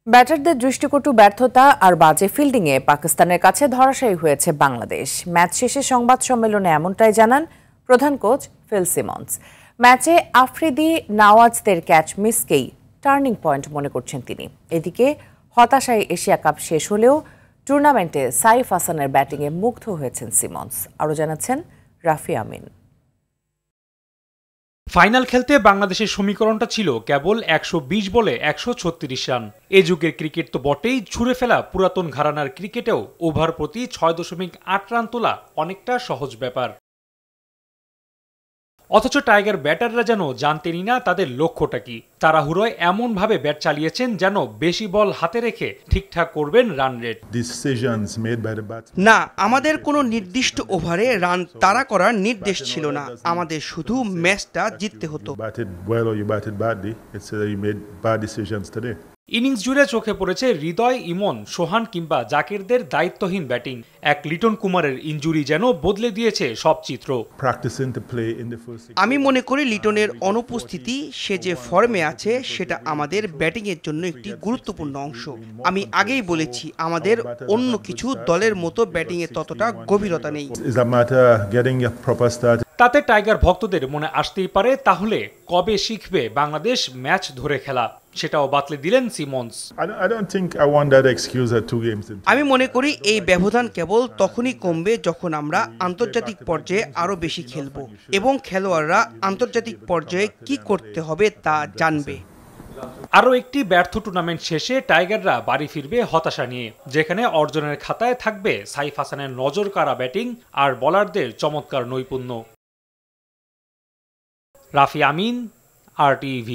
ব্যাটারদের দৃষ্টিকটু ব্যর্থতা আর বাজে ফিল্ডিংয়ে পাকিস্তানের কাছে ধরাশায়ী হয়েছে বাংলাদেশ। ম্যাচ শেষে সংবাদ সম্মেলনে এমনটাই জানান প্রধান কোচ ফিল সিমন্স। ম্যাচে আফ্রিদি নওয়াজদের ক্যাচ মিসকেই টার্নিং পয়েন্ট মনে করছেন তিনি। এদিকে হতাশায় এশিয়া কাপ শেষ হলেও টুর্নামেন্টে সাইফ হাসানের ব্যাটিংয়ে মুগ্ধ হয়েছেন সিমন্স। আরও জানাচ্ছেন রাফি আমিন। ফাইনাল খেলতে বাংলাদেশের সমীকরণটা ছিল কেবল ১২০ বলে ১৩৬ রান। এ যুগের ক্রিকেট তো বটেই, ছুঁড়ে ফেলা পুরাতন ঘরানার ক্রিকেটেও ওভার প্রতি ৬.৮ রান তোলা অনেকটা সহজ ব্যাপার। অথচ টাইগার ব্যাটাররা যেন জানতেনই না তাদের লক্ষ্যটা কি। তাড়াহুড়োয় এমনভাবে ব্যাট চালিয়েছেন যেন বেশি বল হাতে রেখে ঠিকঠাক করবেন রান রেট। না, আমাদের কোনো নির্দিষ্ট ওভারে রান তাড়া করার নির্দেশ ছিল না। আমাদের শুধু ম্যাচটা জিততে হতো। ইনিংস জুড়ে চোখে পড়েছে হৃদয়, ইমন, সোহান কিংবা জাকিরদের দায়িত্বহীন ব্যাটিং। এক লিটন কুমারের ইনজুরি যেন বদলে দিয়েছে সব চিত্র। আমি মনে করি লিটনের অনুপস্থিতি, সে যে ফর্মে আছে সেটা আমাদের ব্যাটিংয়ের জন্য একটি গুরুত্বপূর্ণ অংশ। আমি আগেই বলেছি, আমাদের অন্য কিছু দলের মতো ব্যাটিংয়ে ততটা গভীরতা নেই। তাতে টাইগার ভক্তদের মনে আসতেই পারে, তাহলে কবে শিখবে বাংলাদেশ ম্যাচ ধরে খেলা? সেটাও বাতলে দিলেন সিমন্স। আমি মনে করি এই ব্যবধান কেবল তখনই কমবে যখন আমরা আন্তর্জাতিক পর্যায়ে আরো বেশি খেলব এবং খেলোয়াড়রা আন্তর্জাতিক পর্যায়ে কি করতে হবে তা জানবে। আরও একটি ব্যর্থ টুর্নামেন্ট শেষে টাইগাররা বাড়ি ফিরবে হতাশা নিয়ে, যেখানে অর্জনের খাতায় থাকবে সাইফ হাসানের নজর কাড়া ব্যাটিং আর বোলারদের চমৎকার নৈপুণ্য। রাফি আমিন, RTV।